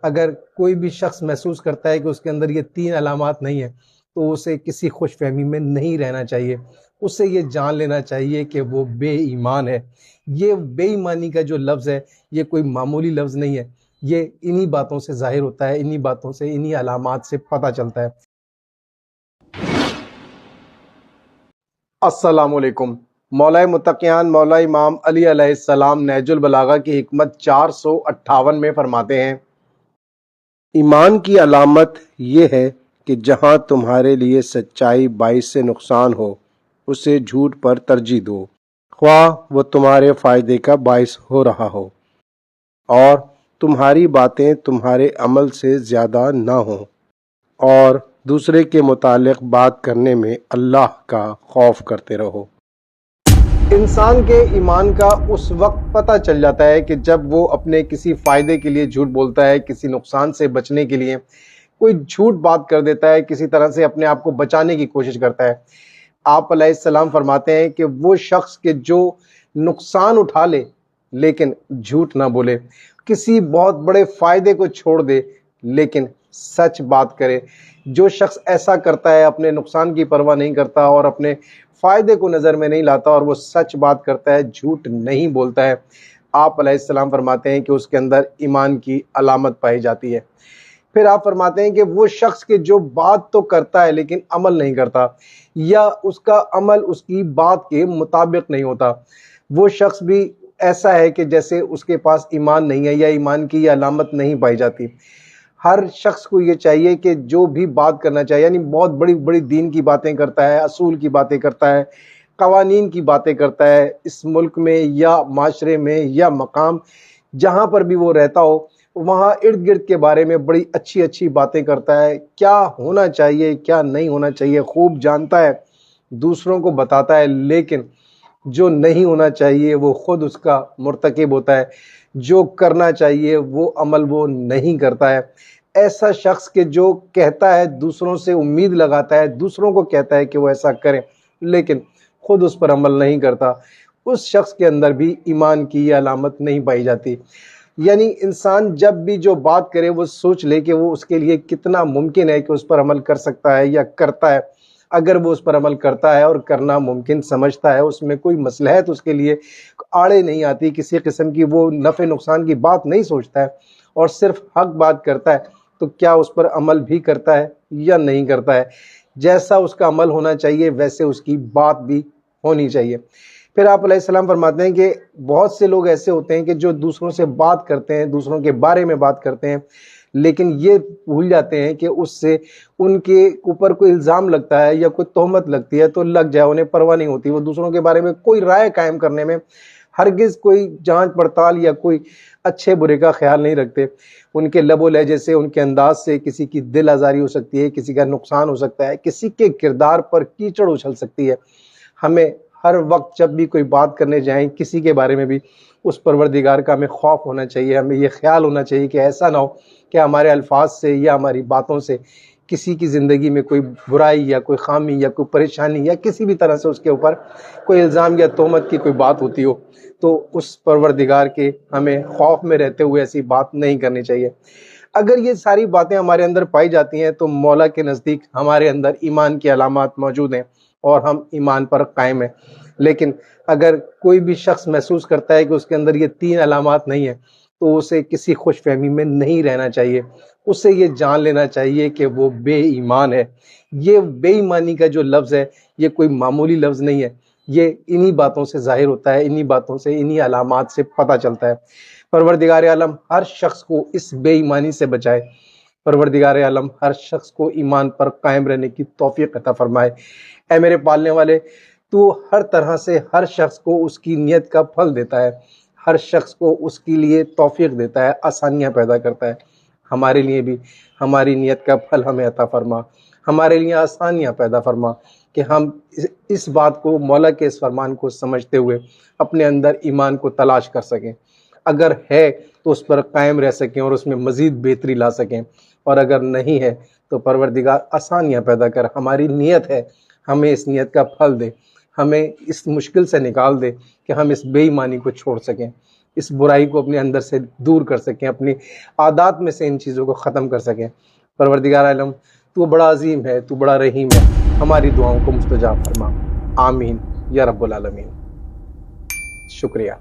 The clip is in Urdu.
اگر کوئی بھی شخص محسوس کرتا ہے کہ اس کے اندر یہ 3 علامات نہیں ہیں تو اسے کسی خوش فہمی میں نہیں رہنا چاہیے، اسے یہ جان لینا چاہیے کہ وہ بے ایمان ہے۔ یہ بے ایمانی کا جو لفظ ہے یہ کوئی معمولی لفظ نہیں ہے، یہ انہی باتوں سے ظاہر ہوتا ہے، انہی باتوں سے، انہی علامات سے پتہ چلتا ہے۔ السلام علیکم۔ مولا متقیان مولا امام علی علیہ السلام نہج البلاغہ کی حکمت 458 میں فرماتے ہیں، ایمان کی علامت یہ ہے کہ جہاں تمہارے لیے سچائی باعث سے نقصان ہو اسے جھوٹ پر ترجیح دو، خواہ وہ تمہارے فائدے کا باعث ہو رہا ہو، اور تمہاری باتیں تمہارے عمل سے زیادہ نہ ہوں، اور دوسرے کے متعلق بات کرنے میں اللہ کا خوف کرتے رہو۔ انسان کے ایمان کا اس وقت پتہ چل جاتا ہے کہ جب وہ اپنے کسی فائدے کے لیے جھوٹ بولتا ہے، کسی نقصان سے بچنے کے لیے کوئی جھوٹ بات کر دیتا ہے، کسی طرح سے اپنے آپ کو بچانے کی کوشش کرتا ہے۔ آپ علیہ السلام فرماتے ہیں کہ وہ شخص کہ جو نقصان اٹھا لے لیکن جھوٹ نہ بولے، کسی بہت بڑے فائدے کو چھوڑ دے لیکن سچ بات کرے، جو شخص ایسا کرتا ہے اپنے نقصان کی پرواہ نہیں کرتا اور اپنے فائدے کو نظر میں نہیں لاتا اور وہ سچ بات کرتا ہے، جھوٹ نہیں بولتا ہے، آپ علیہ السلام فرماتے ہیں کہ اس کے اندر ایمان کی علامت پائی جاتی ہے۔ پھر آپ فرماتے ہیں کہ وہ شخص کہ جو بات تو کرتا ہے لیکن عمل نہیں کرتا، یا اس کا عمل اس کی بات کے مطابق نہیں ہوتا، وہ شخص بھی ایسا ہے کہ جیسے اس کے پاس ایمان نہیں ہے یا ایمان کی یہ علامت نہیں پائی جاتی۔ ہر شخص کو یہ چاہیے کہ جو بھی بات کرنا چاہیے، یعنی بہت بڑی بڑی دین کی باتیں کرتا ہے، اصول کی باتیں کرتا ہے، قوانین کی باتیں کرتا ہے، اس ملک میں یا معاشرے میں یا مقام جہاں پر بھی وہ رہتا ہو وہاں ارد گرد کے بارے میں بڑی اچھی اچھی باتیں کرتا ہے، کیا ہونا چاہیے کیا نہیں ہونا چاہیے خوب جانتا ہے، دوسروں کو بتاتا ہے، لیکن جو نہیں ہونا چاہیے وہ خود اس کا مرتکب ہوتا ہے، جو کرنا چاہیے وہ عمل وہ نہیں کرتا ہے۔ ایسا شخص کہ جو کہتا ہے، دوسروں سے امید لگاتا ہے، دوسروں کو کہتا ہے کہ وہ ایسا کریں لیکن خود اس پر عمل نہیں کرتا، اس شخص کے اندر بھی ایمان کی یہ علامت نہیں پائی جاتی۔ یعنی انسان جب بھی جو بات کرے وہ سوچ لے کہ وہ اس کے لیے کتنا ممکن ہے کہ اس پر عمل کر سکتا ہے یا کرتا ہے۔ اگر وہ اس پر عمل کرتا ہے اور کرنا ممکن سمجھتا ہے، اس میں کوئی مصلحت اس کے لیے آڑے نہیں آتی، کسی قسم کی وہ نفع نقصان کی بات نہیں سوچتا ہے اور صرف حق بات کرتا ہے، تو کیا اس پر عمل بھی کرتا ہے یا نہیں کرتا ہے؟ جیسا اس کا عمل ہونا چاہیے ویسے اس کی بات بھی ہونی چاہیے۔ پھر آپ علیہ السلام فرماتے ہیں کہ بہت سے لوگ ایسے ہوتے ہیں کہ جو دوسروں سے بات کرتے ہیں، دوسروں کے بارے میں بات کرتے ہیں، لیکن یہ بھول جاتے ہیں کہ اس سے ان کے اوپر کوئی الزام لگتا ہے یا کوئی تہمت لگتی ہے تو لگ جائے، انہیں پرواہ نہیں ہوتی، وہ دوسروں کے بارے میں کوئی رائے قائم کرنے میں ہرگز کوئی جانچ پڑتال یا کوئی اچھے برے کا خیال نہیں رکھتے۔ ان کے لب و لہجے سے، ان کے انداز سے کسی کی دل آزاری ہو سکتی ہے، کسی کا نقصان ہو سکتا ہے، کسی کے کردار پر کیچڑ اچھل سکتی ہے۔ ہمیں ہر وقت جب بھی کوئی بات کرنے جائیں کسی کے بارے میں بھی اس پروردگار کا ہمیں خوف ہونا چاہیے، ہمیں یہ خیال ہونا چاہیے کہ ایسا نہ ہو کہ ہمارے الفاظ سے یا ہماری باتوں سے کسی کی زندگی میں کوئی برائی یا کوئی خامی یا کوئی پریشانی یا کسی بھی طرح سے اس کے اوپر کوئی الزام یا تہمت کی کوئی بات ہوتی ہو، تو اس پروردگار کے ہمیں خوف میں رہتے ہوئے ایسی بات نہیں کرنی چاہیے۔ اگر یہ ساری باتیں ہمارے اندر پائی جاتی ہیں تو مولا کے نزدیک ہمارے اندر ایمان کی علامات موجود ہیں اور ہم ایمان پر قائم ہیں۔ لیکن اگر کوئی بھی شخص محسوس کرتا ہے کہ اس کے اندر یہ 3 علامات نہیں ہیں تو اسے کسی خوش فہمی میں نہیں رہنا چاہیے، اسے یہ جان لینا چاہیے کہ وہ بے ایمان ہے۔ یہ بے ایمانی کا جو لفظ ہے یہ کوئی معمولی لفظ نہیں ہے، یہ انہی باتوں سے ظاہر ہوتا ہے، انہی باتوں سے، انہی علامات سے پتہ چلتا ہے۔ پروردگار عالم ہر شخص کو اس بے ایمانی سے بچائے، پروردگار عالم ہر شخص کو ایمان پر قائم رہنے کی توفیق عطا فرمائے۔ اے میرے پالنے والے، تو ہر طرح سے ہر شخص کو اس کی نیت کا پھل دیتا ہے، ہر شخص کو اس کے لیے توفیق دیتا ہے، آسانیاں پیدا کرتا ہے۔ ہمارے لیے بھی ہماری نیت کا پھل ہمیں عطا فرما، ہمارے لیے آسانیاں پیدا فرما کہ ہم اس بات کو، مولا کے اس فرمان کو سمجھتے ہوئے اپنے اندر ایمان کو تلاش کر سکیں، اگر ہے تو اس پر قائم رہ سکیں اور اس میں مزید بہتری لا سکیں، اور اگر نہیں ہے تو پروردگار آسانیاں پیدا کر، ہماری نیت ہے ہمیں اس نیت کا پھل دے، ہمیں اس مشکل سے نکال دے کہ ہم اس بے ایمانی کو چھوڑ سکیں، اس برائی کو اپنے اندر سے دور کر سکیں، اپنی عادات میں سے ان چیزوں کو ختم کر سکیں۔ پروردگار عالم تو بڑا عظیم ہے، تو بڑا رحیم ہے، ہماری دعاؤں کو مستجاب فرما، آمین یا رب العالمین۔ شکریہ۔